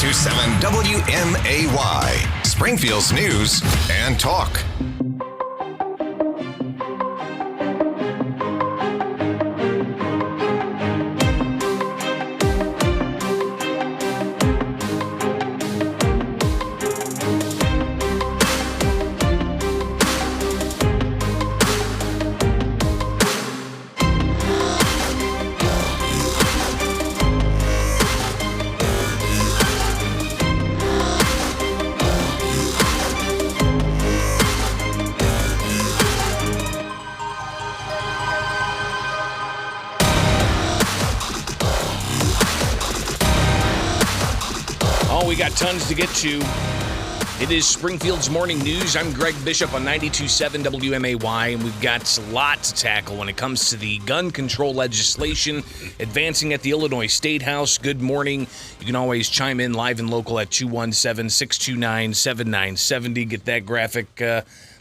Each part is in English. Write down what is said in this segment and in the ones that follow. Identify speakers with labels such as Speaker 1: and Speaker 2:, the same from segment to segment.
Speaker 1: 92.7 WMAY, Springfield's news and talk.
Speaker 2: We got tons to get to. It is Springfield's Morning News. I'm Greg Bishop on 92.7 WMAY, and we've got a lot to tackle when it comes to the gun control legislation advancing at the Illinois State House. Good morning. You can always chime in live and local at 217-629-7970. Get that graphic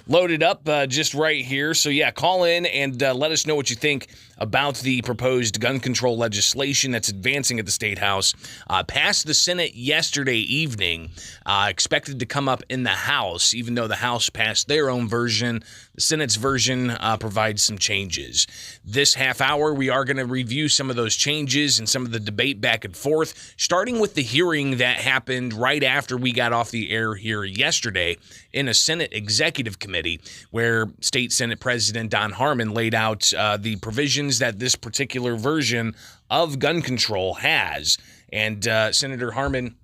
Speaker 2: loaded up just right here. So, yeah, call in and let us know what you think about the proposed gun control legislation that's advancing at the State House. Passed the Senate yesterday evening, expected to come up in the House, even though the House passed their own version. The Senate's version provides some changes. This half hour, we are going to review some of those changes and some of the debate back and forth, starting with the hearing that happened right after we got off the air here yesterday in a Senate Executive Committee, where State Senate President Don Harmon laid out the provisions that this particular version of gun control has. And Senator Harmon,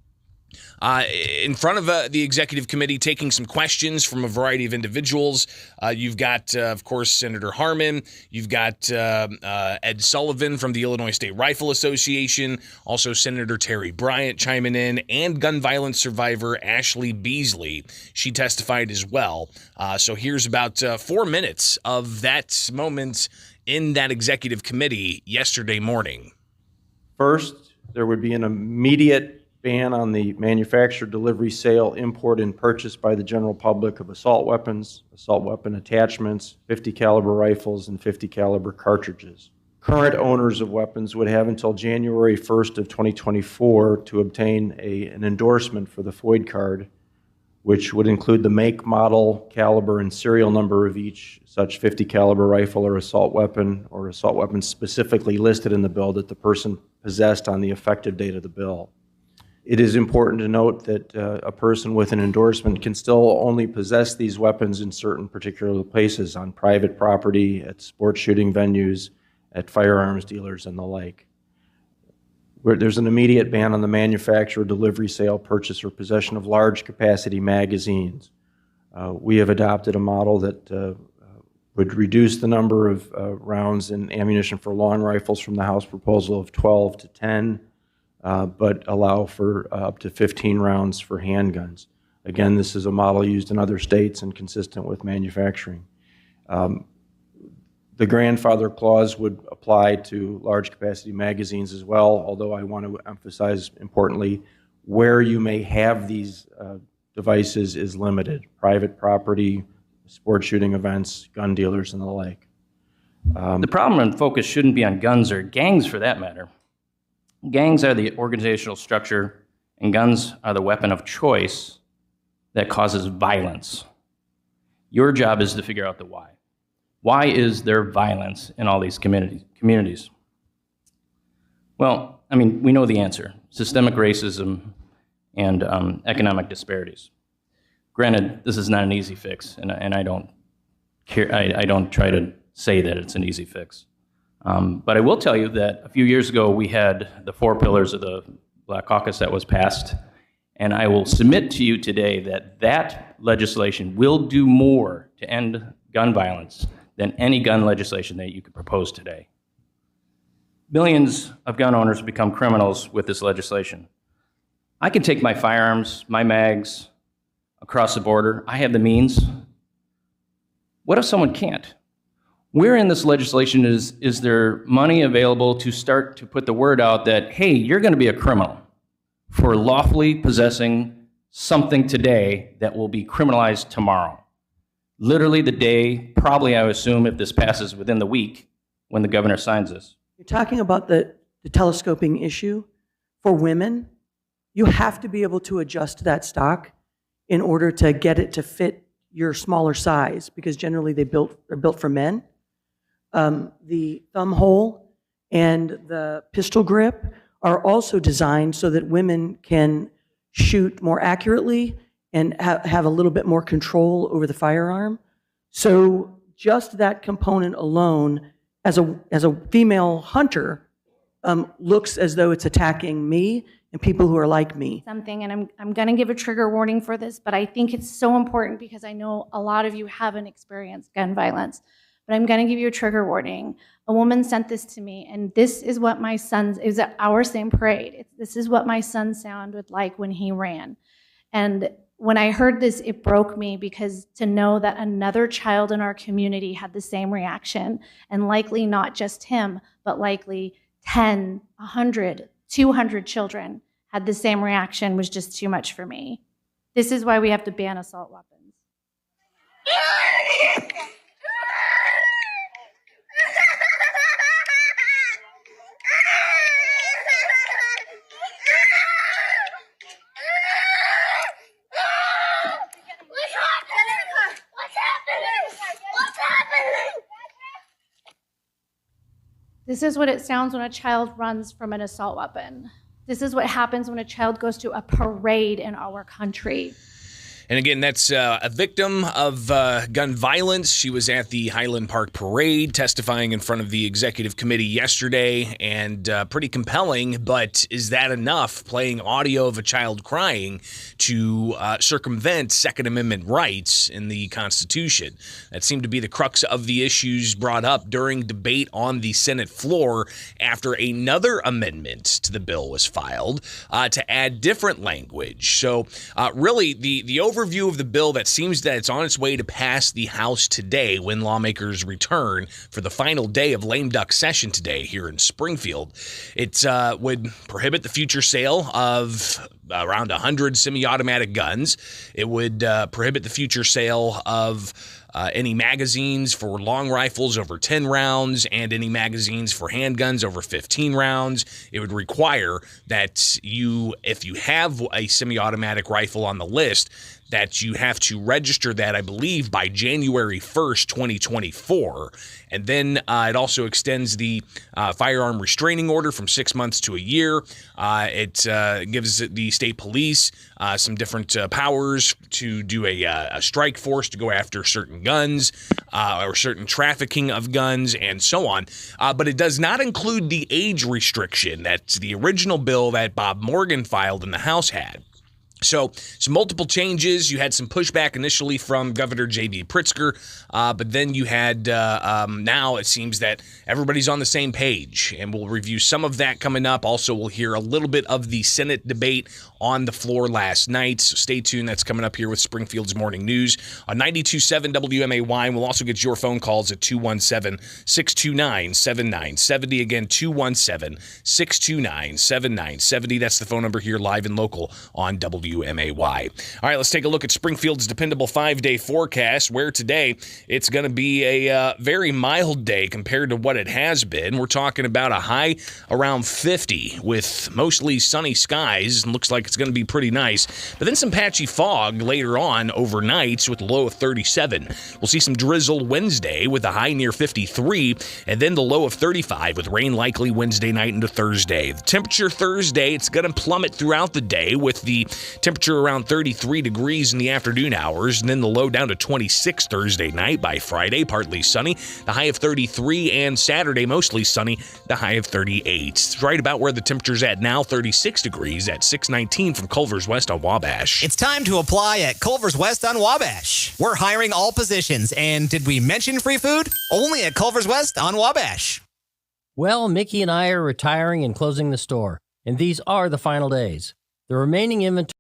Speaker 2: in front of the executive committee, taking some questions from a variety of individuals. You've got, of course, Senator Harmon. You've got Ed Sullivan from the Illinois State Rifle Association. Also, Senator Terry Bryant chiming in, and gun violence survivor Ashley Beasley. She testified as well. So here's about 4 minutes of that moment in that executive committee yesterday morning.
Speaker 3: First, there would be an immediate ban on the manufacture, delivery, sale, import, and purchase by the general public of assault weapons, assault weapon attachments, 50 caliber rifles, and 50 caliber cartridges. Current owners of weapons would have until January 1st of 2024 to obtain an endorsement for the FOID card, which would include the make, model, caliber, and serial number of each such 50 caliber rifle or assault weapon specifically listed in the bill that the person possessed on the effective date of the bill. It is important to note that a person with an endorsement can still only possess these weapons in certain particular places, on private property, at sports shooting venues, at firearms dealers, and the like. There's an immediate ban on the manufacture, delivery, sale, purchase, or possession of large capacity magazines. We have adopted a model that would reduce the number of rounds and ammunition for long rifles from the House proposal of 12 to 10, but allow for up to 15 rounds for handguns. Again, this is a model used in other states and consistent with manufacturing. The grandfather clause would apply to large capacity magazines as well, although I want to emphasize importantly, where you may have these devices is limited. Private property, sports shooting events, gun dealers, and the like.
Speaker 4: The problem and focus shouldn't be on guns or gangs for that matter. Gangs are the organizational structure, and guns are the weapon of choice that causes violence. Your job is to figure out the why. Why is there violence in all these communities? Well, I mean, we know the answer: systemic racism and economic disparities. Granted, this is not an easy fix, and I don't care. I don't try to say that it's an easy fix. But I will tell you that a few years ago, we had the 4 pillars of the Black Caucus that was passed, and I will submit to you today that that legislation will do more to end gun violence than any gun legislation that you could propose today. Millions of gun owners become criminals with this legislation. I can take my firearms, my mags, across the border. I have the means. What if someone can't? Where in this legislation is there money available to start to put the word out that, hey, you're going to be a criminal for lawfully possessing something today that will be criminalized tomorrow? Literally the day, probably I would assume if this passes within the week when the governor signs this.
Speaker 5: You're talking about the telescoping issue for women. you have to be able to adjust that stock in order to get it to fit your smaller size, because generally they're built for men. The thumb hole and the pistol grip are also designed so that women can shoot more accurately and have a little bit more control over the firearm. So just that component alone, as a female hunter, looks as though it's attacking me and people who are like me.
Speaker 6: Something, and I'm going to give a trigger warning for this, but I think it's so important because I know a lot of you haven't experienced gun violence. But I'm going to give you a trigger warning. A woman sent this to me, and this is what my son's, it was at our same parade. This is what my son sounded like when he ran. And when I heard this, it broke me, because to know that another child in our community had the same reaction, and likely not just him, but likely 10, 100, 200 children had the same reaction, was just too much for me. This is why we have to ban assault weapons. This is what it sounds when a child runs from an assault weapon. This is what happens when a child goes to a parade in our country.
Speaker 2: And again, that's a victim of gun violence. She was at the Highland Park Parade testifying in front of the executive committee yesterday, and pretty compelling. But is that enough, playing audio of a child crying, to circumvent Second Amendment rights in the Constitution? That seemed to be the crux of the issues brought up during debate on the Senate floor after another amendment to the bill was filed to add different language. So really, the overview of the bill that seems that it's on its way to pass the House today when lawmakers return for the final day of lame duck session today here in Springfield. It would prohibit the future sale of around 100 semi-automatic guns. It would prohibit the future sale of any magazines for long rifles over 10 rounds and any magazines for handguns over 15 rounds. It would require that if you have a semi-automatic rifle on the list, that you have to register that, I believe, by January 1st, 2024. And then it also extends the firearm restraining order from 6 months to a year. It gives the state police some different powers to do a strike force to go after certain guns or certain trafficking of guns and so on. But it does not include the age restriction that the original bill that Bob Morgan filed in the House had. So some multiple changes. You had some pushback initially from Governor J.B. Pritzker, but then you had now it seems that everybody's on the same page, and we'll review some of that coming up. Also, we'll hear a little bit of the Senate debate on the floor last night, so stay tuned. That's coming up here with Springfield's Morning News on 92.7 WMAY. And we'll also get your phone calls at 217-629-7970. Again, 217-629-7970. That's the phone number here live and local on WMAY. All right, let's take a look at Springfield's dependable 5-day forecast, where today it's going to be a very mild day compared to what it has been. We're talking about a high around 50 with mostly sunny skies, and looks like it's going to be pretty nice. But then some patchy fog later on overnight with a low of 37. We'll see some drizzle Wednesday with a high near 53, and then the low of 35 with rain likely Wednesday night into Thursday. The temperature Thursday, it's going to plummet throughout the day with the temperature around 33 degrees in the afternoon hours, and then the low down to 26 Thursday night. By Friday, partly sunny, the high of 33, and Saturday mostly sunny, the high of 38. It's right about where the temperature's at now, 36 degrees at 619 from Culver's West on Wabash.
Speaker 7: It's time to apply at Culver's West on Wabash. We're hiring all positions, and did we mention free food? Only at Culver's West on Wabash.
Speaker 8: Well, Mickey and I are retiring and closing the store, and these are the final days. The remaining inventory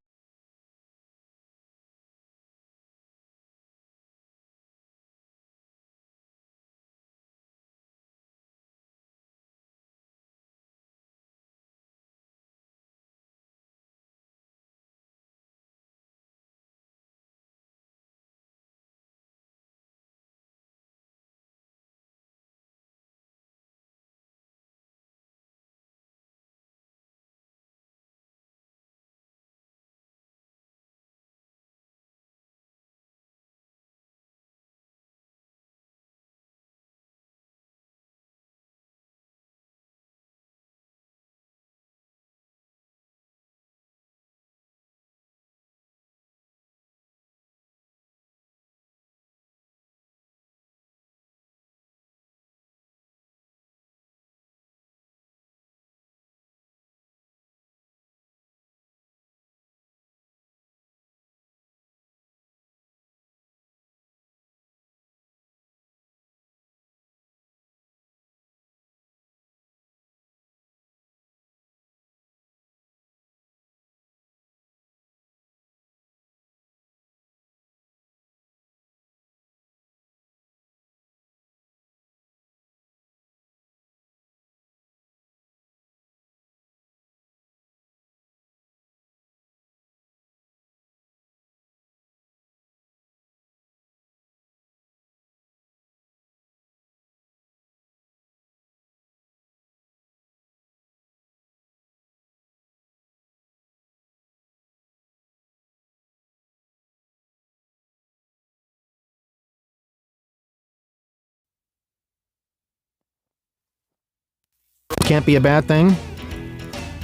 Speaker 9: can't be a bad thing?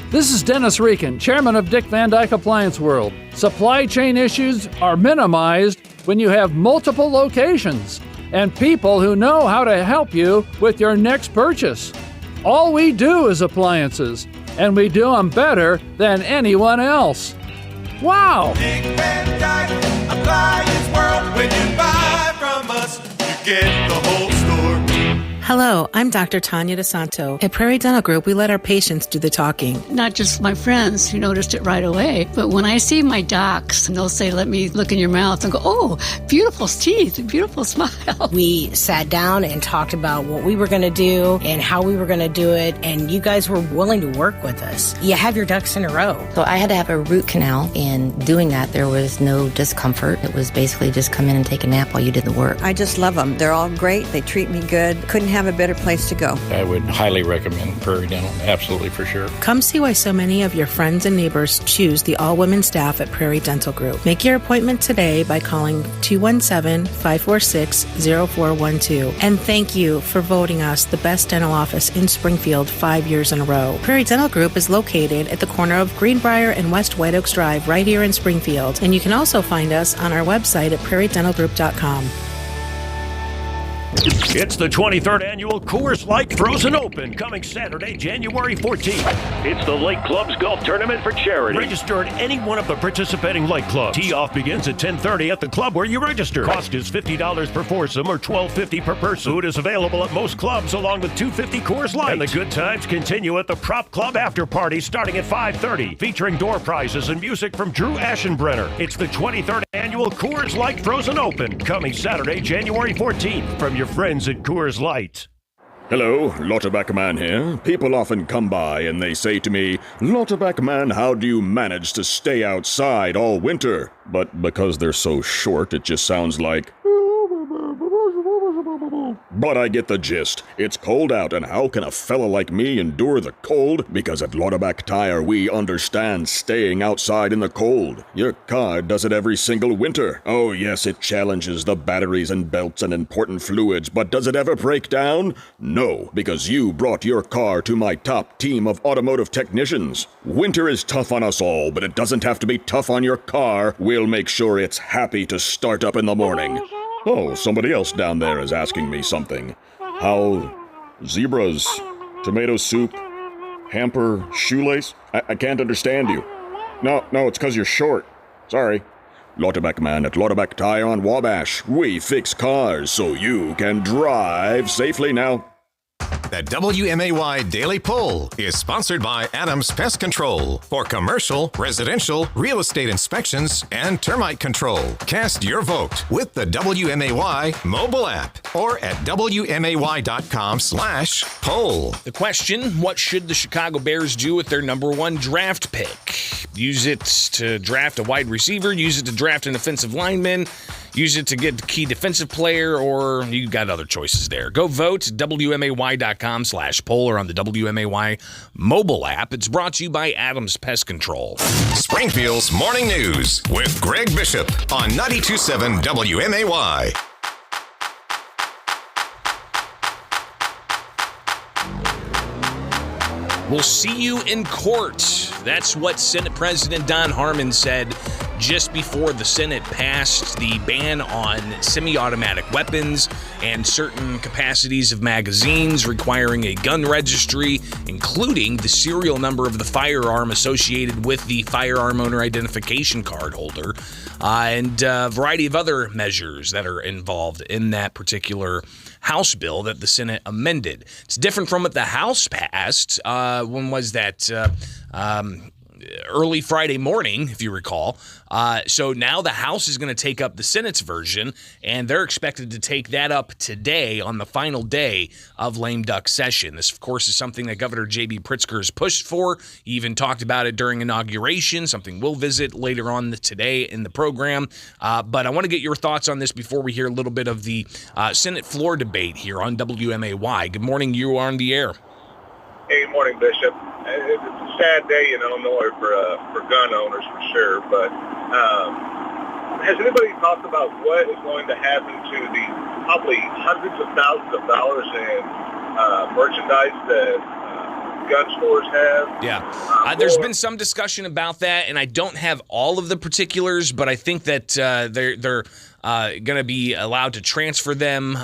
Speaker 10: This is Dennis Reekin, chairman of Dick Van Dyke Appliance World. Supply chain issues are minimized when you have multiple locations and people who know how to help you with your next purchase. All we do is appliances, and we do them better than anyone else. Wow!
Speaker 11: Dick Van Dyke Appliance World. When you buy from us, you get the whole store.
Speaker 12: Hello, I'm Dr. Tanya DeSanto. At Prairie Dental Group, we let our patients do the talking.
Speaker 13: Not just my friends who noticed it right away, but when I see my docs, and they'll say, let me look in your mouth, and go, oh, beautiful teeth, beautiful smile.
Speaker 14: We sat down and talked about what we were going to do and how we were going to do it, and you guys were willing to work with us. You have your ducks in a row.
Speaker 15: So I had to have a root canal, and doing that, there was no discomfort. It was basically just come in and take a nap while you did the work.
Speaker 16: I just love them. They're all great. They treat me good. Couldn't have a better place to go.
Speaker 17: I would highly recommend Prairie Dental, absolutely for sure.
Speaker 12: Come see why so many of your friends and neighbors choose the all-women staff at Prairie Dental Group. Make your appointment today by calling 217-546-0412. And thank you for voting us the best dental office in Springfield 5 years in a row. Prairie Dental Group is located at the corner of Greenbrier and West White Oaks Drive right here in Springfield. And you can also find us on our website at prairiedentalgroup.com.
Speaker 18: It's the 23rd annual Coors Light Frozen Open coming Saturday, January 14th. It's the Lake Club's golf tournament for charity. Register at any one of the participating Lake Clubs. Tee-off begins at 10:30 at the club where you register. Cost is $50 per foursome or $12.50 per person. Food is available at most clubs along with $2.50 Coors Light. And the good times continue at the Prop Club After Party starting at 5:30, featuring door prizes and music from Drew Aschenbrenner. It's the 23rd annual Coors Light Frozen Open coming Saturday, January 14th from your friends at Coors Light.
Speaker 19: Hello, Lauterbach Man here. People often come by and they say to me, Lauterbach Man, how do you manage to stay outside all winter? But because they're so short, it just sounds like... But I get the gist. It's cold out, and how can a fella like me endure the cold? Because at Lauterbach Tire, we understand staying outside in the cold. Your car does it every single winter. Oh yes, it challenges the batteries and belts and important fluids, but does it ever break down? No, because you brought your car to my top team of automotive technicians. Winter is tough on us all, but it doesn't have to be tough on your car. We'll make sure it's happy to start up in the morning. Oh, somebody else down there is asking me something. How zebras, tomato soup, hamper, shoelace? I can't understand you. No, it's because you're short. Sorry. Lauterbach Man at Lauterbach Tire on Wabash. We fix cars so you can drive safely now.
Speaker 1: The WMAY Daily Poll is sponsored by Adams Pest Control for commercial, residential, real estate inspections, and termite control. Cast your vote with the WMAY mobile app or at WMAY.com/poll.
Speaker 2: The question, what should the Chicago Bears do with their number one draft pick? Use it to draft a wide receiver, use it to draft an offensive lineman, use it to get a key defensive player, or you got other choices there. Go vote, WMAY.com/poll or on the WMAY mobile app. It's brought to you by Adams Pest Control.
Speaker 1: Springfield's Morning News with Greg Bishop on 92.7 WMAY.
Speaker 2: We'll see you in court. That's what Senate President Don Harmon said just before the Senate passed the ban on semi-automatic weapons and certain capacities of magazines requiring a gun registry, including the serial number of the firearm associated with the firearm owner identification card holder, and a variety of other measures that are involved in that particular House bill that the Senate amended. It's different from what the House passed. When was that? Early Friday morning, if you recall. So now the House is going to take up the Senate's version, and they're expected to take that up today on the final day of lame duck session. This, of course, is something that Governor J.B. Pritzker has pushed for. He even talked about it during inauguration, something we'll visit later on today in the program. But I want to get your thoughts on this before we hear a little bit of the Senate floor debate here on WMAY. Good morning. You are on the air.
Speaker 20: Hey, good morning, Bishop. It's a sad day in Illinois for gun owners, for sure, but has anybody talked about what is going to happen to the probably hundreds of thousands of dollars in merchandise that gun stores have.
Speaker 2: Yeah. There's been some discussion about that, and I don't have all of the particulars, but I think that they're going to be allowed to transfer them,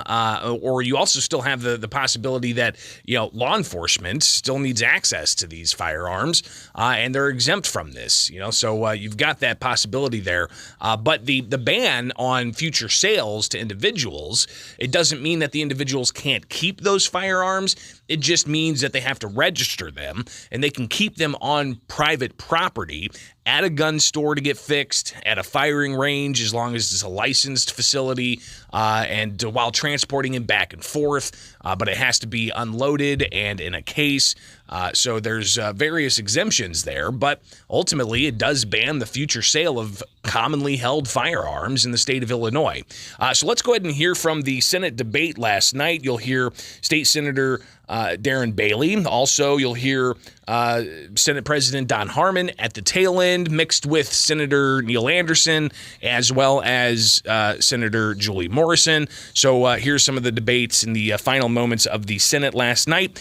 Speaker 2: or you also still have the possibility that, law enforcement still needs access to these firearms, and they're exempt from this, so you've got that possibility there. But the ban on future sales to individuals, it doesn't mean that the individuals can't keep those firearms. It just means that they have to register them, and they can keep them on private property at a gun store to get fixed, at a firing range as long as it's a licensed facility, and while transporting it back and forth. But it has to be unloaded and in a case. So there's various exemptions there, but ultimately it does ban the future sale of commonly held firearms in the state of Illinois. So let's go ahead and hear from the Senate debate last night. You'll hear State Senator Darren Bailey. Also, you'll hear Senate President Don Harmon at the tail end, mixed with Senator Neil Anderson, as well as Senator Julie Morrison. So here's some of the debates in the final moments of the Senate last night,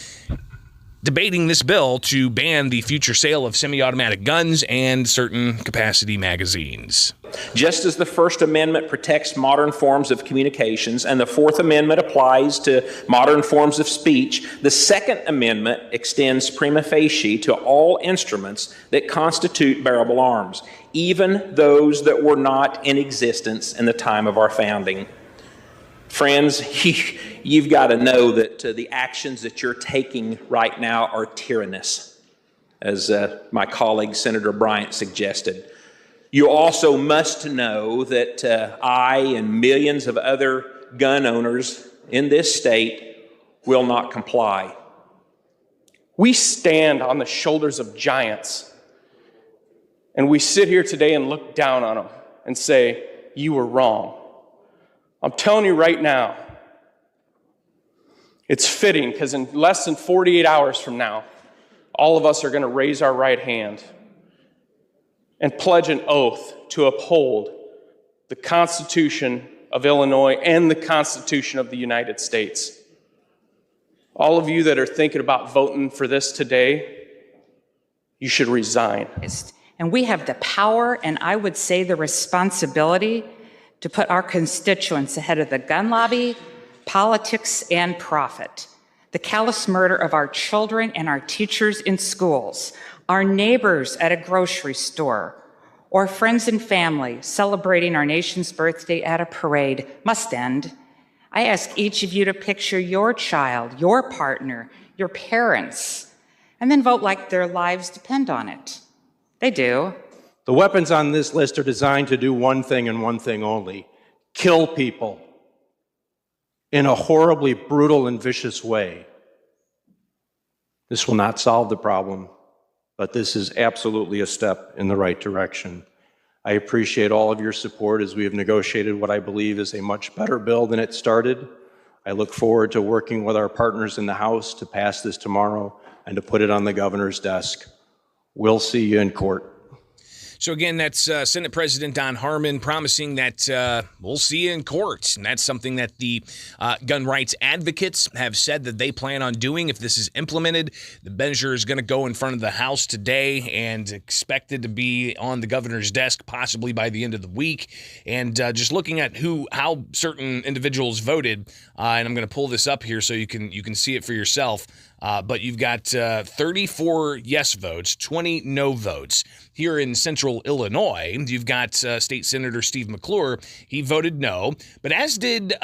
Speaker 2: debating this bill to ban the future sale of semi-automatic guns and certain capacity magazines.
Speaker 9: Just as the First Amendment protects modern forms of communications and the Fourth Amendment applies to modern forms of speech, the Second Amendment extends prima facie to all instruments that constitute bearable arms, even those that were not in existence in the time of our founding. Friends, you've got to know that the actions that you're taking right now are tyrannous, as my colleague Senator Bryant suggested. You also must know that I and millions of other gun owners in this state will not comply.
Speaker 21: We stand on the shoulders of giants, and we sit here today and look down on them and say, you were wrong. I'm telling you right now, it's fitting because in less than 48 hours from now, all of us are going to raise our right hand and pledge an oath to uphold the Constitution of Illinois and the Constitution of the United States. All of you that are thinking about voting for this today, you should resign.
Speaker 22: And we have the power, and I would say the responsibility, to put our constituents ahead of the gun lobby, politics, and profit. The callous murder of our children and our teachers in schools, our neighbors at a grocery store, or friends and family celebrating our nation's birthday at a parade must end. I ask each of you to picture your child, your partner, your parents, and then vote like their lives depend on it. They do.
Speaker 3: The weapons on this list are designed to do one thing and one thing only: kill people in a horribly brutal and vicious way. This will not solve the problem, but this is absolutely a step in the right direction. I appreciate all of your support as we have negotiated what I believe is a much better bill than it started. I look forward to working with our partners in the House to pass this tomorrow and to put it on the governor's desk. We'll see you in court.
Speaker 2: So again, that's Senate President Don Harmon promising that we'll see you in court. And that's something that the gun rights advocates have said that they plan on doing if this is implemented. The measure is going to go in front of the House today and expected to be on the governor's desk possibly by the end of the week. And just looking at how certain individuals voted, and I'm going to pull this up here so you can see it for yourself. But you've got 34 yes votes, 20 no votes. Here in central Illinois, you've got State Senator Steve McClure. He voted no, but as did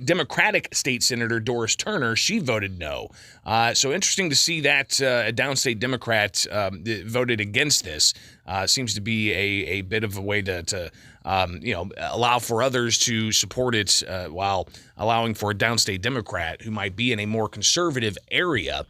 Speaker 2: Democratic State Senator Doris Turner. She voted no. So interesting to see that a downstate Democrat voted against this. Seems to be a bit of a way to allow for others to support it while allowing for a downstate Democrat who might be in a more conservative area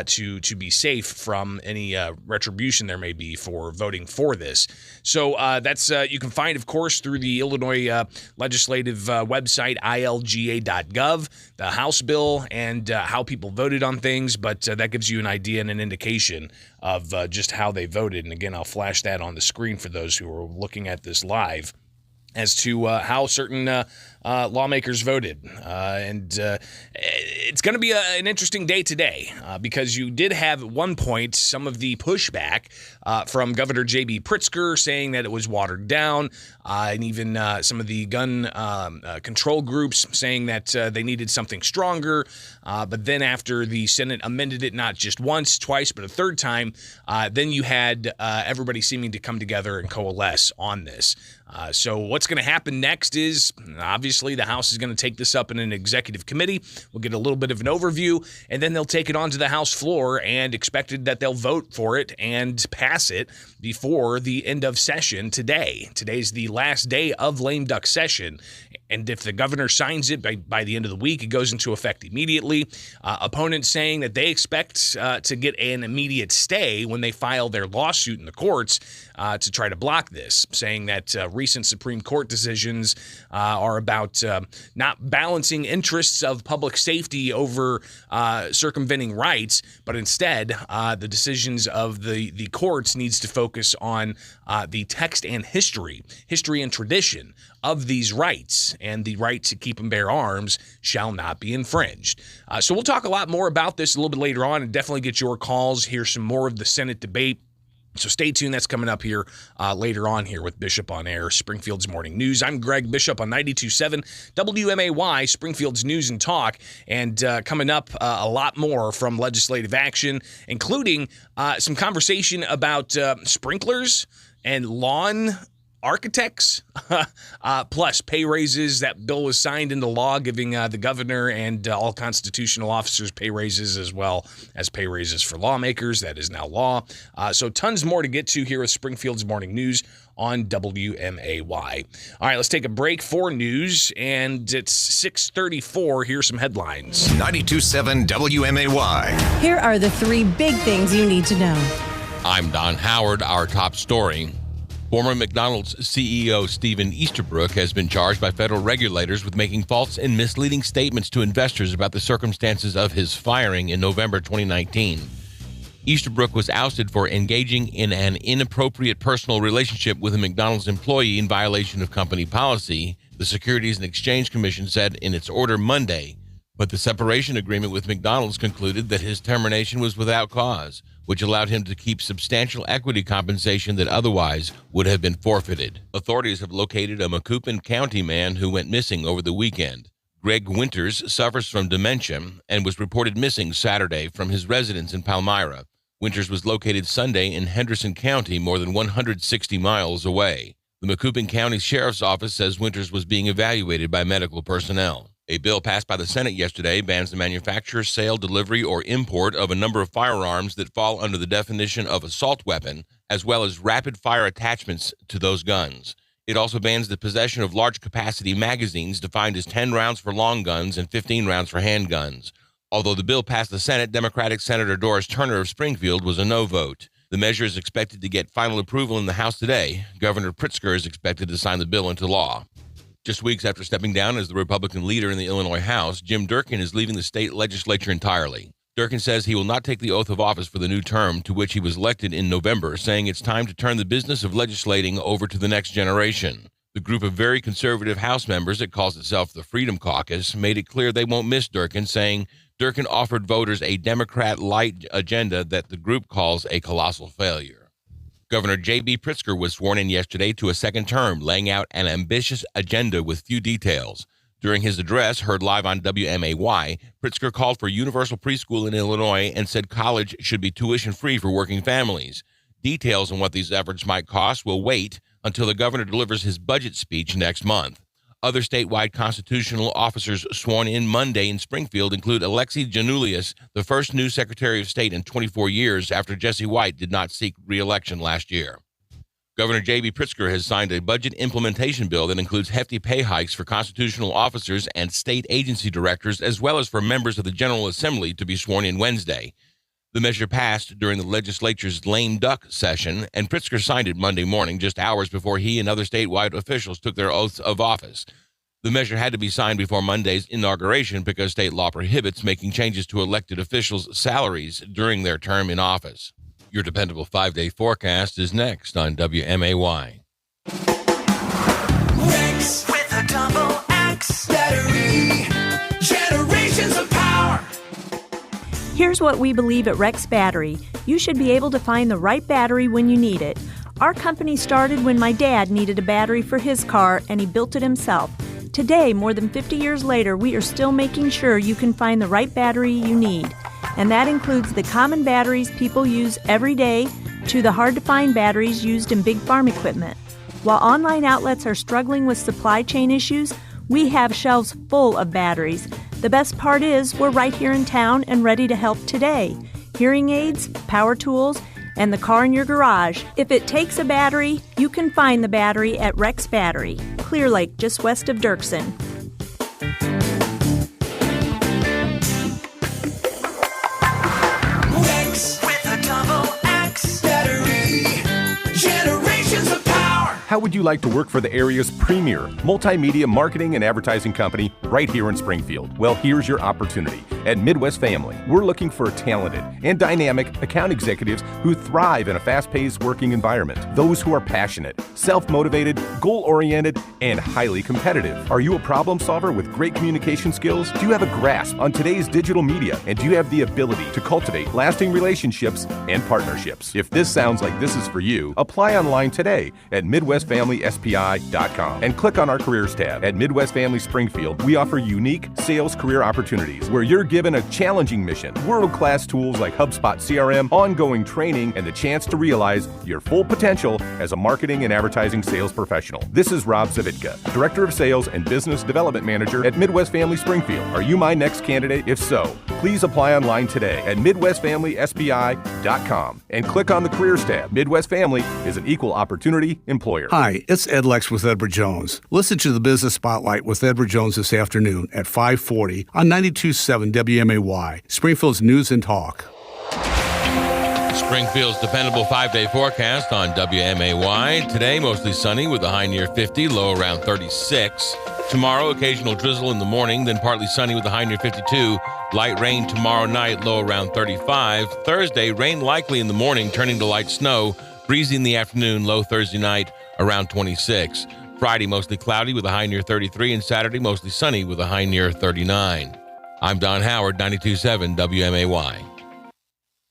Speaker 2: to be safe from any retribution there may be for voting for this. So that's you can find, of course, through the Illinois legislative website, ilga.gov, the House bill and how people voted on things. But that gives you an idea and an indication of just how they voted. And again, I'll flash that on the screen for those who are looking at this live. as to how certain lawmakers voted. And it's going to be an interesting day today because you did have at one point some of the pushback from Governor J.B. Pritzker saying that it was watered down, and even some of the gun control groups saying that they needed something stronger. But then after the Senate amended it not just once, twice, but a third time, then you had everybody seeming to come together and coalesce on this. So what's going to happen next is, obviously, the House is going to take this up in an executive committee. We'll get a little bit of an overview, and then they'll take it onto the House floor and expected that they'll vote for it and pass it before the end of session today. Today's the last day of lame duck session, and if the governor signs it by the end of the week, it goes into effect immediately. Opponents saying that they expect to get an immediate stay when they file their lawsuit in the courts to try to block this, saying that recent Supreme Court decisions are about not balancing interests of public safety over circumventing rights, but instead the decisions of the courts needs to focus on the text and history and tradition of these rights, and the right to keep and bear arms shall not be infringed. So we'll talk a lot more about this a little bit later on and definitely get your calls, hear some more of the Senate debate. So stay tuned. That's coming up here later on here with Bishop on Air, Springfield's Morning News. I'm Greg Bishop on 92.7 WMAY, Springfield's News and Talk. And coming up, a lot more from legislative action, including some conversation about sprinklers and lawn architects, plus pay raises. That bill was signed into law, giving the governor and all constitutional officers pay raises, as well as pay raises for lawmakers. That is now law. So tons more to get to here with Springfield's Morning News on WMAY. All right, let's take a break for news, and it's 6:34. Here's some headlines.
Speaker 1: 92.7 WMAY.
Speaker 4: Here are the three big things you need to know.
Speaker 5: I'm Don Howard. Our top story. Former McDonald's CEO Stephen Easterbrook has been charged by federal regulators with making false and misleading statements to investors about the circumstances of his firing in November 2019. Easterbrook was ousted for engaging in an inappropriate personal relationship with a McDonald's employee in violation of company policy, the Securities and Exchange Commission said in its order Monday. But the separation agreement with McDonald's concluded that his termination was without cause, which allowed him to keep substantial equity compensation that otherwise would have been forfeited. Authorities have located a Macoupin County man who went missing over the weekend. Greg Winters suffers from dementia and was reported missing Saturday from his residence in Palmyra. Winters was located Sunday in Henderson County, more than 160 miles away. The Macoupin County Sheriff's Office says Winters was being evaluated by medical personnel. A bill passed by the Senate yesterday bans the manufacture, sale, delivery, or import of a number of firearms that fall under the definition of assault weapon, as well as rapid-fire attachments to those guns. It also bans the possession of large-capacity magazines defined as 10 rounds for long guns and 15 rounds for handguns. Although the bill passed the Senate, Democratic Senator Doris Turner of Springfield was a no vote. The measure is expected to get final approval in the House today. Governor Pritzker is expected to sign the bill into law. Just weeks after stepping down as the Republican leader in the Illinois House, Jim Durkin is leaving the state legislature entirely. Durkin says he will not take the oath of office for the new term to which he was elected in November, saying it's time to turn the business of legislating over to the next generation. The group of very conservative House members that calls itself the Freedom Caucus made it clear they won't miss Durkin, saying Durkin offered voters a Democrat-light agenda that the group calls a colossal failure. Governor J.B. Pritzker was sworn in yesterday to a second term, laying out an ambitious agenda with few details. During his address, heard live on WMAY, Pritzker called for universal preschool in Illinois and said college should be tuition-free for working families. Details on what these efforts might cost will wait until the governor delivers his budget speech next month. Other statewide constitutional officers sworn in Monday in Springfield include Alexi Janulius, the first new Secretary of State in 24 years after Jesse White did not seek re-election last year. Governor J.B. Pritzker has signed a budget implementation bill that includes hefty pay hikes for constitutional officers and state agency directors, as well as for members of the General Assembly to be sworn in Wednesday. The measure passed during the legislature's lame duck session, and Pritzker signed it Monday morning, just hours before he and other statewide officials took their oaths of office. The measure had to be signed before Monday's inauguration because state law prohibits making changes to elected officials' salaries during their term in office. Your dependable 5-day forecast is next on WMAY.
Speaker 11: X with a double X. Battery, generations of power.
Speaker 6: Here's what we believe at Rex Battery. You should be able to find the right battery when you need it. Our company started when my dad needed a battery for his car, and he built it himself. Today, more than 50 years later, we are still making sure you can find the right battery you need. And that includes the common batteries people use every day to the hard-to-find batteries used in big farm equipment. While online outlets are struggling with supply chain issues, we have shelves full of batteries. The best part is we're right here in town and ready to help today. Hearing aids, power tools, and the car in your garage. If it takes a battery, you can find the battery at Rex Battery, Clear Lake, just west of Dirksen.
Speaker 11: X with a double X. Battery, generations of power.
Speaker 7: How would you like to work for the area's premier multimedia marketing and advertising company right here in Springfield? Well, here's your opportunity. At Midwest Family, we're looking for talented and dynamic account executives who thrive in a fast-paced working environment. Those who are passionate, self-motivated, goal-oriented, and highly competitive. Are you a problem solver with great communication skills? Do you have a grasp on today's digital media? And do you have the ability to cultivate lasting relationships and partnerships? If this sounds like this is for you, apply online today at MidwestFamilySPI.com and click on our careers tab. At Midwest Family Springfield, we offer unique sales career opportunities where you're given a challenging mission, world-class tools like HubSpot CRM, ongoing training, and the chance to realize your full potential as a marketing and advertising sales professional. This is Rob Zavitka, Director of Sales and Business Development Manager at Midwest Family Springfield. Are you my next candidate? If so, please apply online today at MidwestFamilySPI.com and click on the Careers tab. Midwest Family is an equal opportunity employer.
Speaker 23: Hi, it's Ed Lex with Edward Jones. Listen to the Business Spotlight with Edward Jones this afternoon at 5:40 on 92.7 WMAY, Springfield's News and Talk.
Speaker 5: Springfield's dependable 5-day forecast on WMAY. Today, mostly sunny with a high near 50, low around 36. Tomorrow, occasional drizzle in the morning, then partly sunny with a high near 52. Light rain tomorrow night, low around 35. Thursday, rain likely in the morning, turning to light snow. Breezy in the afternoon, low Thursday night, around 26. Friday, mostly cloudy with a high near 33. And Saturday, mostly sunny with a high near 39. I'm Don Howard, 92.7 WMAY.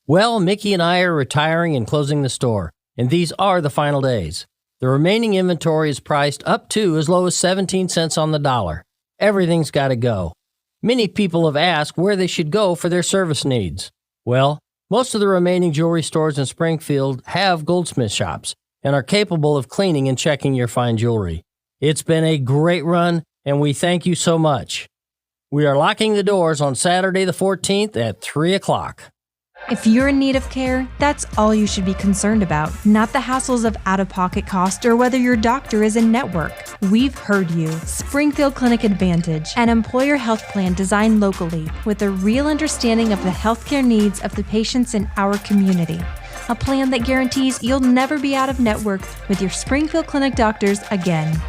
Speaker 8: Well, Mickey and I are retiring and closing the store, and these are the final days. The remaining inventory is priced up to as low as 17 cents on the dollar. Everything's got to go. Many people have asked where they should go for their service needs. Well, most of the remaining jewelry stores in Springfield have goldsmith shops and are capable of cleaning and checking your fine jewelry. It's been a great run, and we thank you so much. We are locking the doors on Saturday the 14th at 3 o'clock.
Speaker 24: If you're in need of care, that's all you should be concerned about, not the hassles of out-of-pocket cost or whether your doctor is in network. We've heard you. Springfield Clinic Advantage, an employer health plan designed locally with a real understanding of the healthcare needs of the patients in our community. A plan that guarantees you'll never be out of network with your Springfield Clinic doctors again.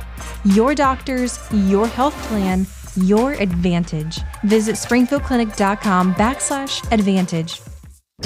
Speaker 24: Your doctors, your health plan, your advantage. Visit springfieldclinic.com/advantage.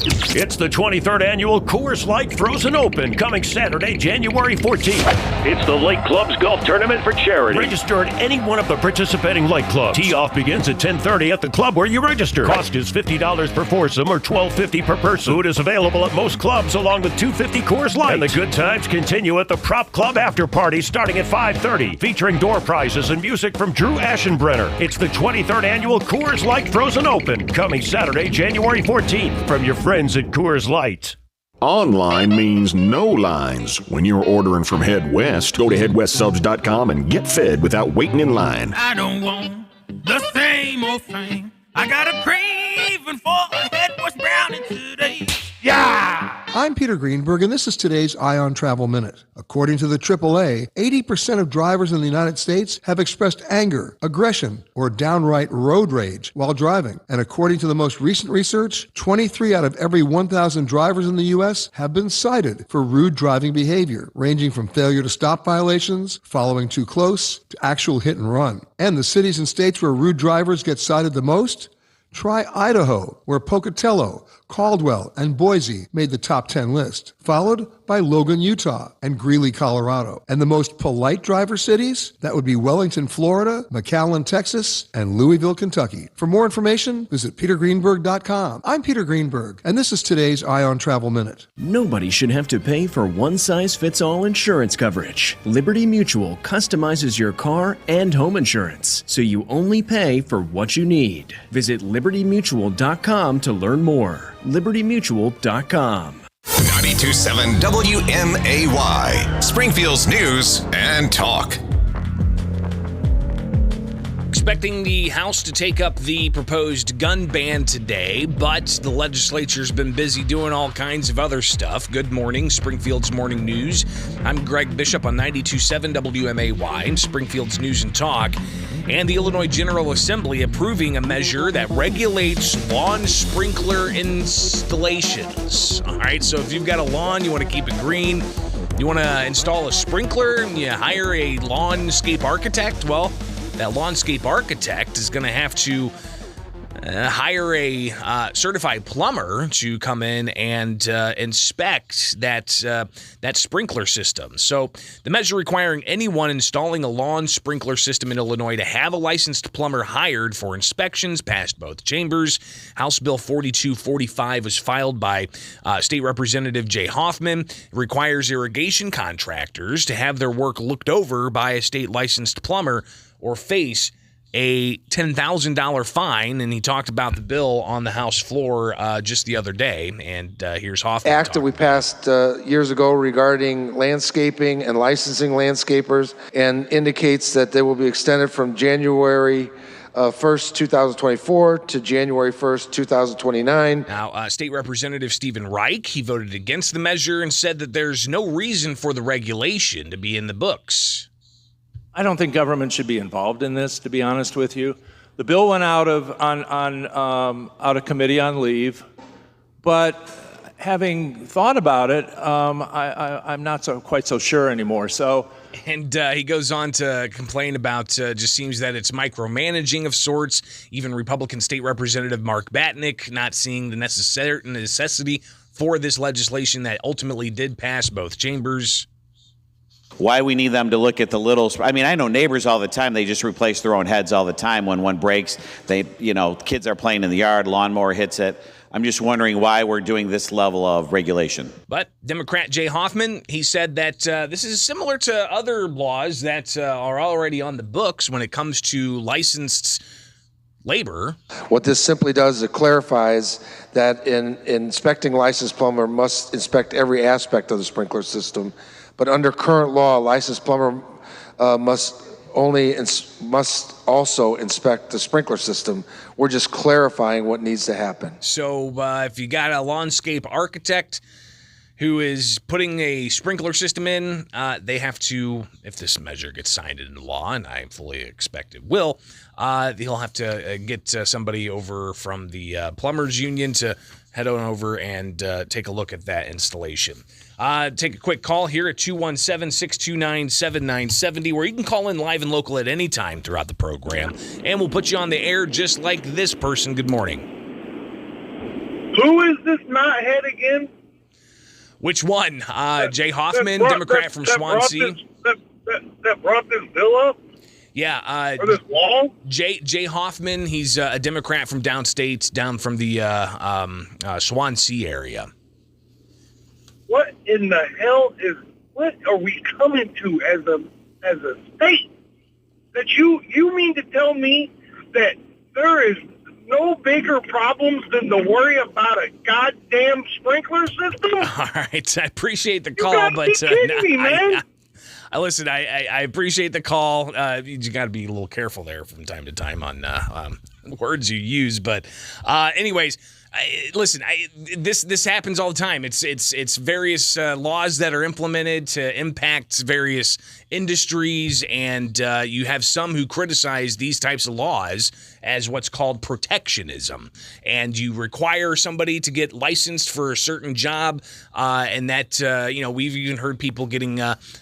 Speaker 18: It's the 23rd annual Coors Light Frozen Open coming Saturday, January 14th. It's the Lake Club's golf tournament for charity. Register at any one of the participating Lake Clubs. Tee-off begins at 10:30 at the club where you register. Cost is $50 per foursome or $12.50 per person. Food is available at most clubs along with $2.50 Coors Light. And the good times continue at the Prop Club after party starting at 5:30, featuring door prizes and music from Drew Aschenbrenner. It's the 23rd annual Coors Light Frozen Open coming Saturday, January 14th from your friends at Coors Light.
Speaker 19: Online means no lines. When you're ordering from Head West, go to headwestsubs.com and get fed without waiting in line.
Speaker 11: I don't want the same old thing. I got a craving for a Head West brownie today. Yeah!
Speaker 25: I'm Peter Greenberg, and this is today's Ion Travel Minute. According to the AAA, 80% of drivers in the United States have expressed anger, aggression, or downright road rage while driving. And according to the most recent research, 23 out of every 1,000 drivers in the U.S. have been cited for rude driving behavior, ranging from failure to stop violations, following too close, to actual hit and run. And the cities and states where rude drivers get cited the most? Try Idaho, where Pocatello, Caldwell, and Boise made the top 10 list, followed by Logan, Utah, and Greeley, Colorado. And the most polite driver cities? That would be Wellington, Florida, McAllen, Texas, and Louisville, Kentucky. For more information, visit petergreenberg.com. I'm Peter Greenberg, and this is today's Eye on Travel Minute.
Speaker 10: Nobody should have to pay for one-size-fits-all insurance coverage. Liberty Mutual customizes your car and home insurance, so you only pay for what you need. Visit libertymutual.com to learn more. libertymutual.com.
Speaker 1: 92.7 WMAY, Springfield's news and talk.
Speaker 2: Expecting the House to take up the proposed gun ban today, but the legislature's been busy doing all kinds of other stuff. Good morning, Springfield's Morning News. I'm Greg Bishop on 92.7 WMAY and Springfield's News and Talk. And the Illinois General Assembly approving a measure that regulates lawn sprinkler installations. All right, so if you've got a lawn, you want to keep it green, you want to install a sprinkler, and you hire a lawnscape architect, well, that lawnscape architect is going to have to hire a certified plumber to come in and inspect that sprinkler system. So the measure requiring anyone installing a lawn sprinkler system in Illinois to have a licensed plumber hired for inspections passed both chambers. House Bill 4245 was filed by State Representative Jay Hoffman. It requires irrigation contractors to have their work looked over by a state licensed plumber or face a $10,000 fine, and he talked about the bill on the House floor just the other day, and here's Hoffman.
Speaker 13: Act that we passed years ago regarding landscaping and licensing landscapers, and indicates that they will be extended from January 1st, 2024 to January 1st, 2029.
Speaker 2: Now, State Representative Stephen Reich, he voted against the measure and said that there's no reason for the regulation to be in the books.
Speaker 14: I don't think government should be involved in this, to be honest with you. The bill went out of committee on leave, but having thought about it, I'm not quite so sure anymore.
Speaker 2: And he goes on to complain about just seems that it's micromanaging of sorts. Even Republican State Representative Mark Batnick not seeing the necessity for this legislation that ultimately did pass both chambers.
Speaker 15: Why we need them to look at the little, I mean, I know neighbors all the time, they just replace their own heads all the time when one breaks. Kids are playing in the yard, lawnmower hits it. I'm just wondering why we're doing this level of regulation.
Speaker 2: But Democrat Jay Hoffman, he said that this is similar to other laws that are already on the books when it comes to licensed labor.
Speaker 13: What this simply does is it clarifies that in inspecting licensed plumber must inspect every aspect of the sprinkler system. But under current law, a licensed plumber must also inspect the sprinkler system. We're just clarifying what needs to happen.
Speaker 2: So if you got a lawnscape architect who is putting a sprinkler system in, they have to, if this measure gets signed into law, and I fully expect it will, he'll have to get somebody over from the plumbers union to head on over and take a look at that installation. Take a quick call here at 217-629-7970, where you can call in live and local at any time throughout the program, and we'll put you on the air just like this person. Good morning.
Speaker 20: Who is this knothead again?
Speaker 2: Which one? Jay Hoffman, Democrat from Swansea.
Speaker 20: That brought this bill up?
Speaker 2: Yeah.
Speaker 20: Or this law?
Speaker 2: Jay Hoffman, he's a Democrat from downstate, down from the Swansea area.
Speaker 20: What in the hell what are we coming to as a state? That you mean to tell me that there is no bigger problems than to worry about a goddamn sprinkler system?
Speaker 2: All right, I appreciate the call,
Speaker 20: you gotta be kidding me, man.
Speaker 2: Listen, I appreciate the call. You got to be a little careful there from time to time on words you use, but anyways. Listen, this happens all the time. It's various laws that are implemented to impact various industries, and you have some who criticize these types of laws as what's called protectionism. And you require somebody to get licensed for a certain job, and that we've even heard people getting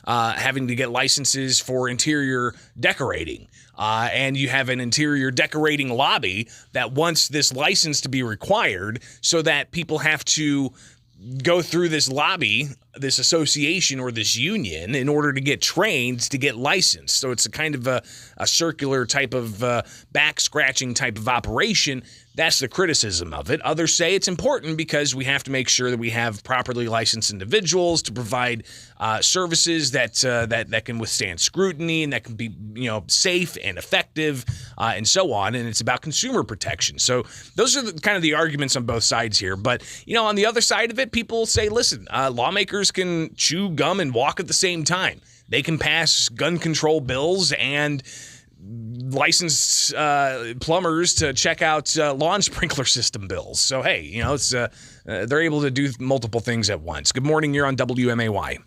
Speaker 2: having to get licenses for interior decorating. And you have an interior decorating lobby that wants this license to be required so that people have to go through this lobby this association or this union in order to get trained to get licensed. So it's a kind of a circular type of back-scratching type of operation. That's the criticism of it. Others say it's important because we have to make sure that we have properly licensed individuals to provide services that can withstand scrutiny and that can be safe and effective and so on. And it's about consumer protection. So those are kind of the arguments on both sides here. But on the other side of it, people say, listen, lawmakers can chew gum and walk at the same time. They can pass gun control bills and licensed plumbers to check out lawn sprinkler system bills. So, hey, it's they're able to do multiple things at once. Good morning. You're on WMAY.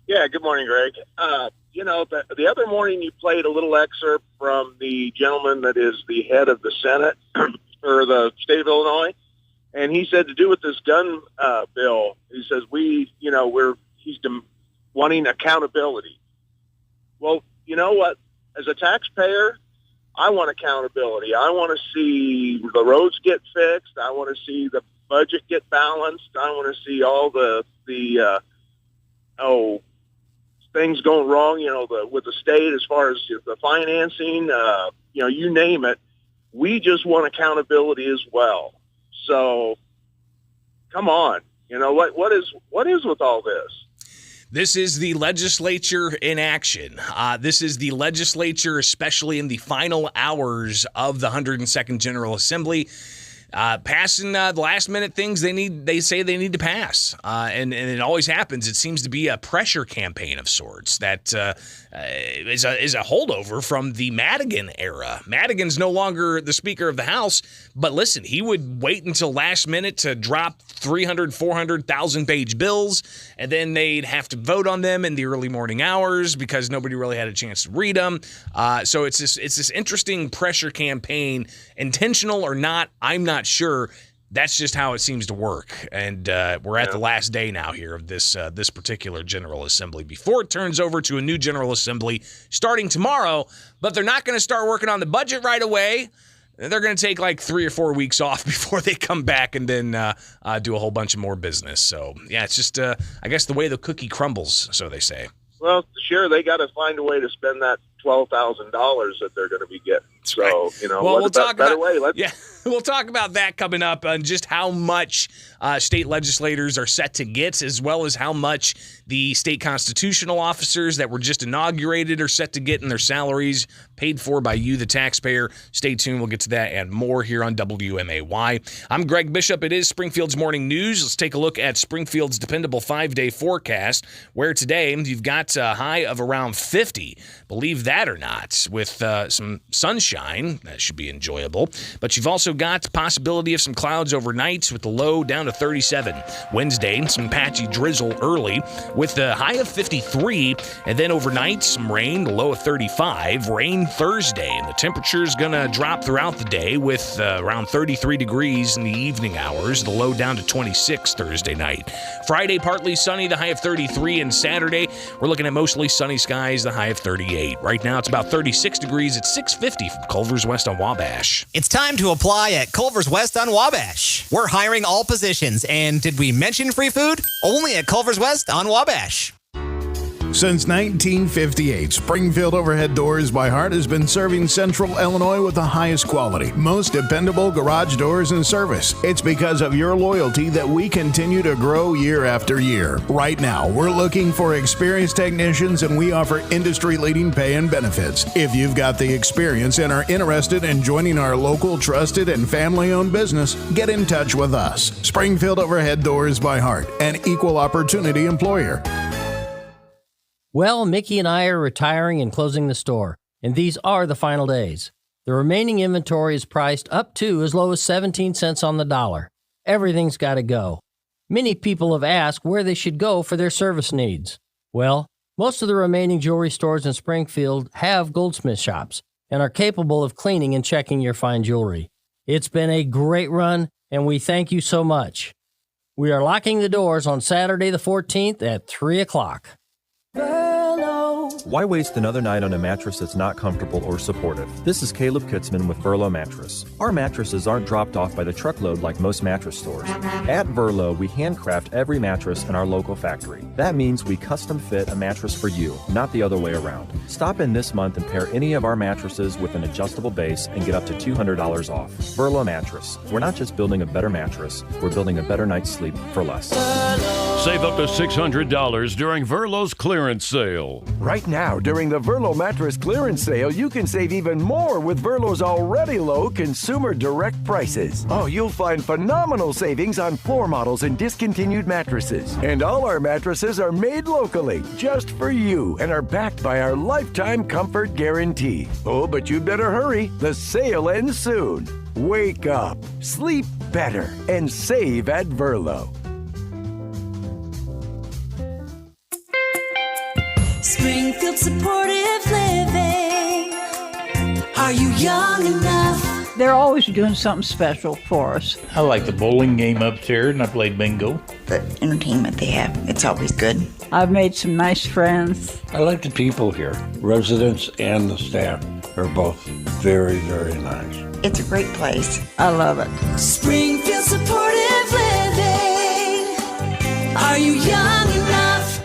Speaker 9: Yeah, good morning, Greg. The other morning you played a little excerpt from the gentleman that is the head of the Senate or the state of Illinois, and he said to do with this gun bill, he says he's wanting accountability. Well, you know what? As a taxpayer, I want accountability. I want to see the roads get fixed. I want to see the budget get balanced. I want to see all the things going wrong, with the state as far as the financing, you name it. We just want accountability as well. So, come on. What is with all this?
Speaker 2: This is the legislature in action. This is the legislature, especially in the final hours of the 102nd General Assembly, passing the last-minute things they say they need to pass. And it always happens. It seems to be a pressure campaign of sorts that is a holdover from the Madigan era. Madigan's no longer the Speaker of the House, but listen, he would wait until last minute to drop 300, 400,000-page bills, and then they'd have to vote on them in the early morning hours because nobody really had a chance to read them. So it's this interesting pressure campaign, intentional or not, I'm not sure. That's just how it seems to work. And we're at the last day now here of this particular General Assembly before it turns over to a new General Assembly starting tomorrow. But they're not going to start working on the budget right away. They're going to take like 3 or 4 weeks off before they come back and then do a whole bunch of more business. So, yeah, it's just, I guess, the way the cookie crumbles, so they say.
Speaker 9: Well, sure, they got to find a way to spend that $12,000 that they're going to be getting. So,
Speaker 2: well, we'll talk about we'll talk about that coming up and just how much state legislators are set to get, as well as how much the state constitutional officers that were just inaugurated are set to get in their salaries paid for by you, the taxpayer. Stay tuned. We'll get to that and more here on WMAY. I'm Greg Bishop. It is Springfield's Morning News. Let's take a look at Springfield's dependable 5-day forecast, where today you've got a high of around 50. Believe that or not, with some sunshine. That should be enjoyable. But you've also got possibility of some clouds overnight with the low down to 37. Wednesday, some patchy drizzle early with the high of 53. And then overnight, some rain, the low of 35. Rain Thursday, and the temperature is going to drop throughout the day with around 33 degrees in the evening hours, the low down to 26 Thursday night. Friday, partly sunny, the high of 33. And Saturday, we're looking at mostly sunny skies, the high of 38. Right now, it's about 36 degrees at 650 from Culver's West on Wabash.
Speaker 12: It's time to apply at Culver's West on Wabash. We're hiring all positions, and did we mention free food? Only at Culver's West on Wabash.
Speaker 16: Since 1958, Springfield Overhead Doors by Heart has been serving Central Illinois with the highest quality, most dependable garage doors and service. It's because of your loyalty that we continue to grow year after year. Right now, we're looking for experienced technicians, and we offer industry-leading pay and benefits. If you've got the experience and are interested in joining our local, trusted, and family-owned business, get in touch with us. Springfield Overhead Doors by Heart, an equal opportunity employer.
Speaker 8: Well, Mickey and I are retiring and closing the store, and these are the final days. The remaining inventory is priced up to as low as 17 cents on the dollar. Everything's got to go. Many people have asked where they should go for their service needs. Well, most of the remaining jewelry stores in Springfield have goldsmith shops and are capable of cleaning and checking your fine jewelry. It's been a great run, and we thank you so much. We are locking the doors on Saturday the 14th at 3 o'clock.
Speaker 3: Why waste another night on a mattress that's not comfortable or supportive? This is Caleb Kitzman with Verlo Mattress. Our mattresses aren't dropped off by the truckload like most mattress stores. At Verlo, we handcraft every mattress in our local factory. That means we custom fit a mattress for you, not the other way around. Stop in this month and pair any of our mattresses with an adjustable base and get up to $200 off. Verlo Mattress. We're not just building a better mattress, we're building a better night's sleep for less.
Speaker 18: Save up to $600 during Verlo's clearance sale.
Speaker 4: Right now, during the Verlo mattress clearance sale, you can save even more with Verlo's already low consumer direct prices. Oh, you'll find phenomenal savings on floor models and discontinued mattresses. And all our mattresses are made locally, just for you, and are backed by our lifetime comfort guarantee. Oh, but you'd better hurry. The sale ends soon. Wake up, sleep better, and save at Verlo.
Speaker 17: Springfield Supportive Living. Are you young enough?
Speaker 21: They're always doing something special for us.
Speaker 22: I like the bowling game upstairs, and I play bingo.
Speaker 26: The entertainment they have, it's always good.
Speaker 21: I've made some nice friends.
Speaker 27: I like the people here. Residents and the staff are both very, very nice.
Speaker 26: It's a great place.
Speaker 21: I love it.
Speaker 17: Springfield Supportive Living. Are you young enough?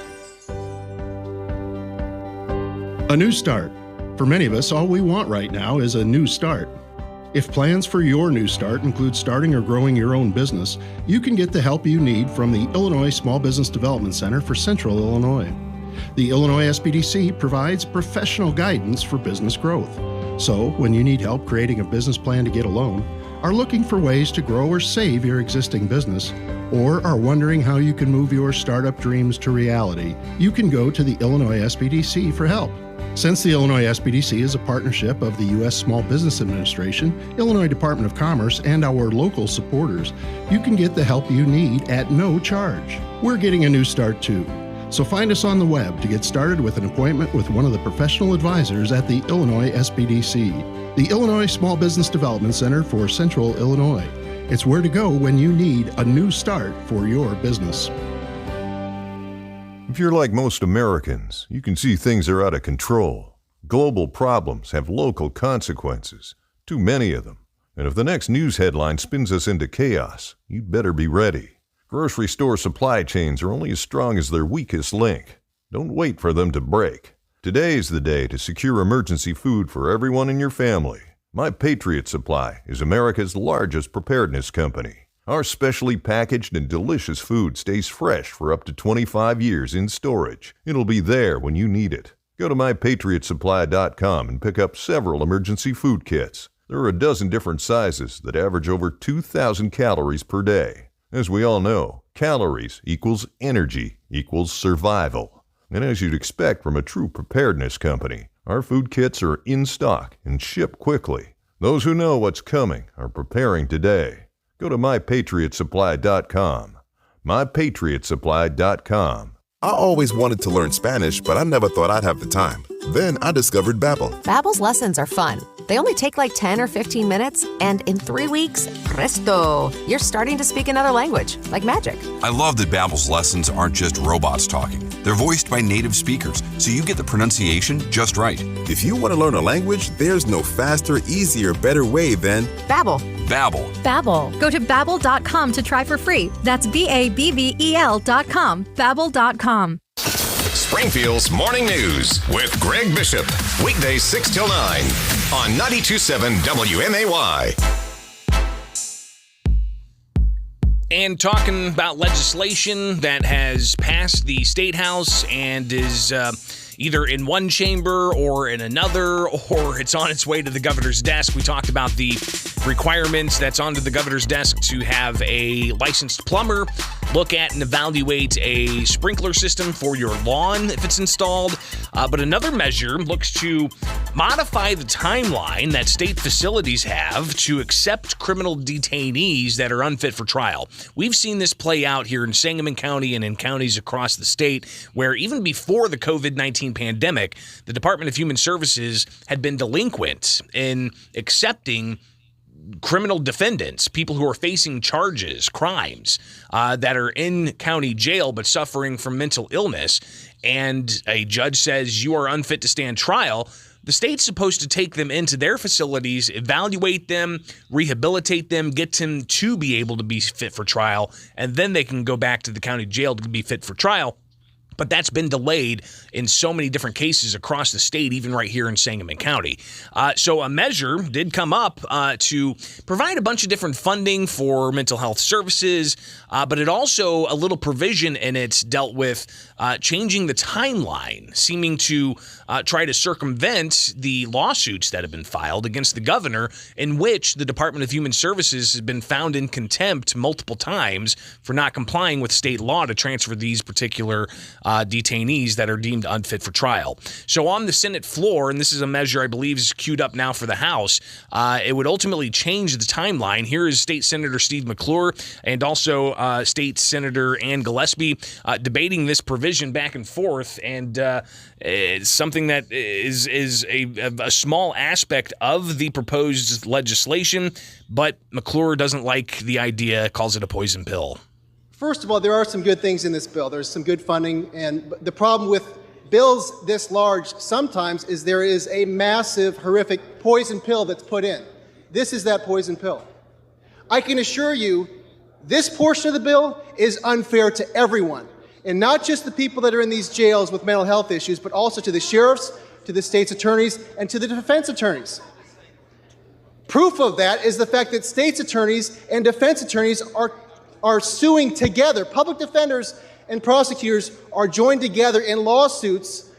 Speaker 28: A new start. For many of us, all we want right now is a new start. If plans for your new start include starting or growing your own business, you can get the help you need from the Illinois Small Business Development Center for Central Illinois. The Illinois SBDC provides professional guidance for business growth. So, when you need help creating a business plan to get a loan, are looking for ways to grow or save your existing business, or are wondering how you can move your startup dreams to reality, you can go to the Illinois SBDC for help. Since the Illinois SBDC is a partnership of the U.S. Small Business Administration, Illinois Department of Commerce, and our local supporters, you can get the help you need at no charge. We're getting a new start too. So find us on the web to get started with an appointment with one of the professional advisors at the Illinois SBDC, the Illinois Small Business Development Center for Central Illinois. It's where to go when you need a new start for your business.
Speaker 29: If you're like most Americans, you can see things are out of control. Global problems have local consequences, too many of them. And if the next news headline spins us into chaos, you'd better be ready. Grocery store supply chains are only as strong as their weakest link. Don't wait for them to break. Today's the day to secure emergency food for everyone in your family. My Patriot Supply is America's largest preparedness company. Our specially packaged and delicious food stays fresh for up to 25 years in storage. It'll be there when you need it. Go to mypatriotsupply.com and pick up several emergency food kits. There are a dozen different sizes that average over 2,000 calories per day. As we all know, calories equals energy equals survival. And as you'd expect from a true preparedness company, our food kits are in stock and ship quickly. Those who know what's coming are preparing today. Go to mypatriotsupply.com. mypatriotsupply.com.
Speaker 30: I always wanted to learn Spanish, but I never thought I'd have the time. Then I discovered Babbel.
Speaker 31: Babbel's lessons are fun. They only take like 10 or 15 minutes, and in 3 weeks, presto, you're starting to speak another language, like magic.
Speaker 32: I love that Babbel's lessons aren't just robots talking. They're voiced by native speakers, so you get the pronunciation just right.
Speaker 30: If you want to learn a language, there's no faster, easier, better way than
Speaker 31: Babbel.
Speaker 32: Babbel.
Speaker 33: Babbel. Go to Babbel.com to try for free. That's BABBEL.com. Babbel.com.
Speaker 1: Springfield's Morning News with Greg Bishop. Weekdays 6 till 9 on 92.7 WMAY.
Speaker 2: And talking about legislation that has passed the State House and is either in one chamber or in another, or it's on its way to the governor's desk. We talked about the requirements that's onto the governor's desk to have a licensed plumber look at and evaluate a sprinkler system for your lawn if it's installed. But another measure looks to modify the timeline that state facilities have to accept criminal detainees that are unfit for trial. We've seen this play out here in Sangamon County and in counties across the state where even before the COVID-19 pandemic, the Department of Human Services had been delinquent in accepting criminal defendants, people who are facing charges, crimes, that are in county jail but suffering from mental illness, and a judge says you are unfit to stand trial, the state's supposed to take them into their facilities, evaluate them, rehabilitate them, get them to be able to be fit for trial, and then they can go back to the county jail to be fit for trial. But that's been delayed in so many different cases across the state, even right here in Sangamon County. So a measure did come up to provide a bunch of different funding for mental health services, but it also, a little provision in it dealt with changing the timeline, seeming to try to circumvent the lawsuits that have been filed against the governor, in which the Department of Human Services has been found in contempt multiple times for not complying with state law to transfer these particular detainees that are deemed unfit for trial. So on the Senate floor, and this is a measure I believe is queued up now for the House, it would ultimately change the timeline. Here is State Senator Steve McClure and also State Senator Ann Gillespie debating this provision back and forth, and it's something that is a small aspect of the proposed legislation, but McClure doesn't like the idea, calls it a poison pill.
Speaker 5: First of all, there are some good things in this bill. There's some good funding, and the problem with bills this large sometimes is there is a massive, horrific poison pill that's put in. This is that poison pill. I can assure you this portion of the bill is unfair to everyone, and not just the people that are in these jails with mental health issues, but also to the sheriffs, to the state's attorneys, and to the defense attorneys. Proof of that is the fact that state's attorneys and defense attorneys are suing together. Public defenders and prosecutors are joined together in lawsuits,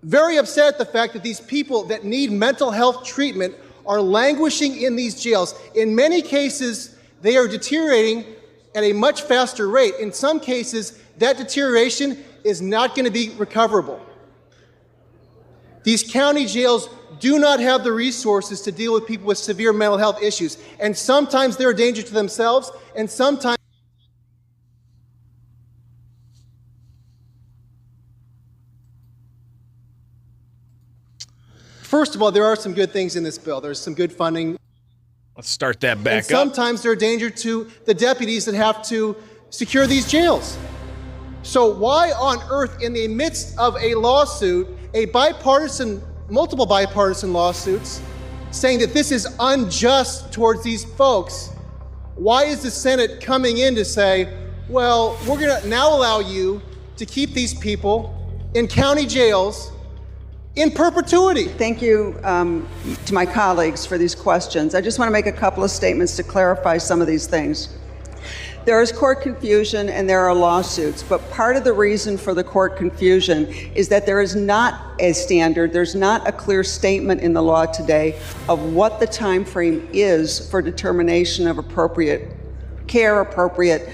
Speaker 5: very upset at the fact that these people that need mental health treatment are languishing in these jails. In many cases, they are deteriorating at a much faster rate. In some cases, that deterioration is not going to be recoverable. These county jails do not have the resources to deal with people with severe mental health issues, and sometimes they're a danger to themselves, and sometimes First of all, there are some good things in this bill. There's some good funding.
Speaker 2: Let's start that back
Speaker 5: up. Sometimes they're a danger to the deputies that have to secure these jails. So why on earth, in the midst of a lawsuit, multiple bipartisan lawsuits, saying that this is unjust towards these folks, why is the Senate coming in to say, well, we're going to now allow you to keep these people in county jails in perpetuity?
Speaker 6: Thank you to my colleagues for these questions. I just want to make a couple of statements to clarify some of these things. There is court confusion and there are lawsuits, but part of the reason for the court confusion is that there is not a standard, there's not a clear statement in the law today of what the time frame is for determination of appropriate care, appropriate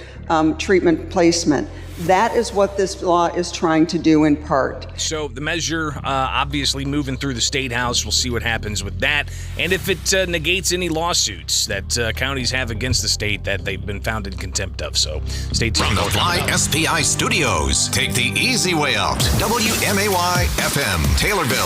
Speaker 6: treatment placement. That is what this law is trying to do in part.
Speaker 2: So the measure obviously moving through the State House. We'll see what happens with that. And if it negates any lawsuits that counties have against the state that they've been found in contempt of. So stay tuned.
Speaker 1: From the Fly SPI Studios, take the easy way out. WMAY FM, Taylorville.